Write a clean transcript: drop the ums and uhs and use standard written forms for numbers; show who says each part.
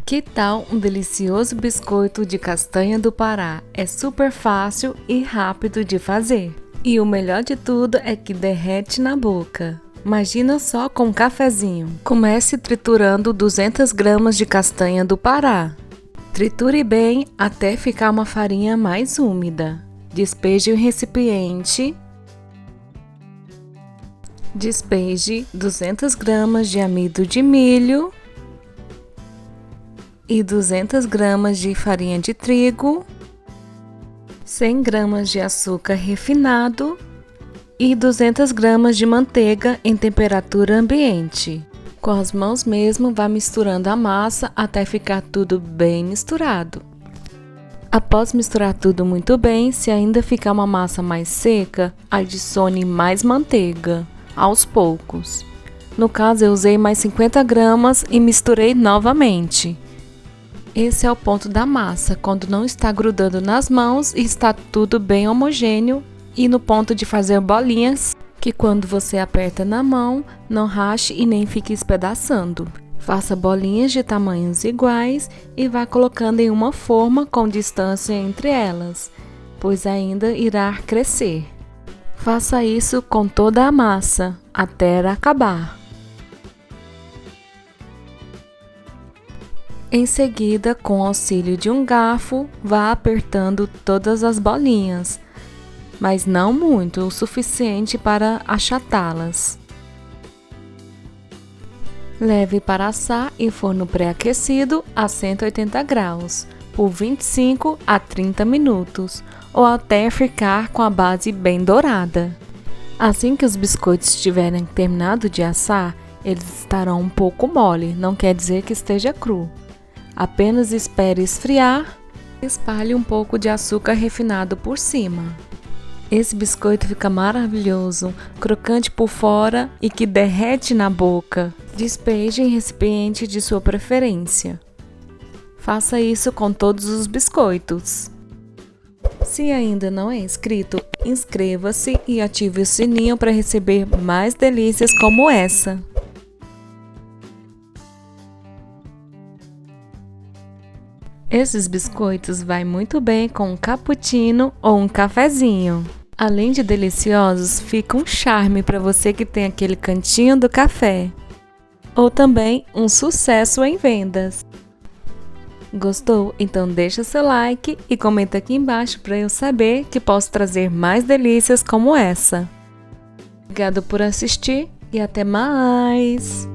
Speaker 1: Que tal um delicioso biscoito de castanha do Pará? É super fácil e rápido de fazer. E o melhor de tudo é que derrete na boca. Imagina só com um cafezinho. Comece triturando 200 gramas de castanha do Pará. Triture bem até ficar uma farinha mais úmida. Despeje em um recipiente. Despeje 200 gramas de amido de milho e 200 gramas de farinha de trigo, 100 gramas de açúcar refinado e 200 gramas de manteiga em temperatura ambiente. Com as mãos mesmo, vá misturando a massa até ficar tudo bem misturado. Após misturar tudo muito bem, se ainda ficar uma massa mais seca, adicione mais manteiga, aos poucos. No caso, eu usei mais 50 gramas e misturei novamente. Esse é o ponto da massa, quando não está grudando nas mãos e está tudo bem homogêneo, e no ponto de fazer bolinhas, que quando você aperta na mão, não rache e nem fique espedaçando. Faça bolinhas de tamanhos iguais e vá colocando em uma forma com distância entre elas, pois ainda irá crescer. Faça isso com toda a massa, até acabar. Em seguida, com o auxílio de um garfo, vá apertando todas as bolinhas, mas não muito, o suficiente para achatá-las. Leve para assar em forno pré-aquecido a 180 graus, por 25 a 30 minutos, ou até ficar com a base bem dourada. Assim que os biscoitos tiverem terminado de assar, eles estarão um pouco mole, não quer dizer que esteja cru. Apenas espere esfriar e espalhe um pouco de açúcar refinado por cima. Esse biscoito fica maravilhoso, crocante por fora e que derrete na boca. Despeje em recipiente de sua preferência. Faça isso com todos os biscoitos. Se ainda não é inscrito, inscreva-se e ative o sininho para receber mais delícias como essa. Esses biscoitos vai muito bem com um cappuccino ou um cafezinho. Além de deliciosos, fica um charme para você que tem aquele cantinho do café. Ou também um sucesso em vendas. Gostou? Então deixa seu like e comenta aqui embaixo para eu saber que posso trazer mais delícias como essa. Obrigado por assistir e até mais!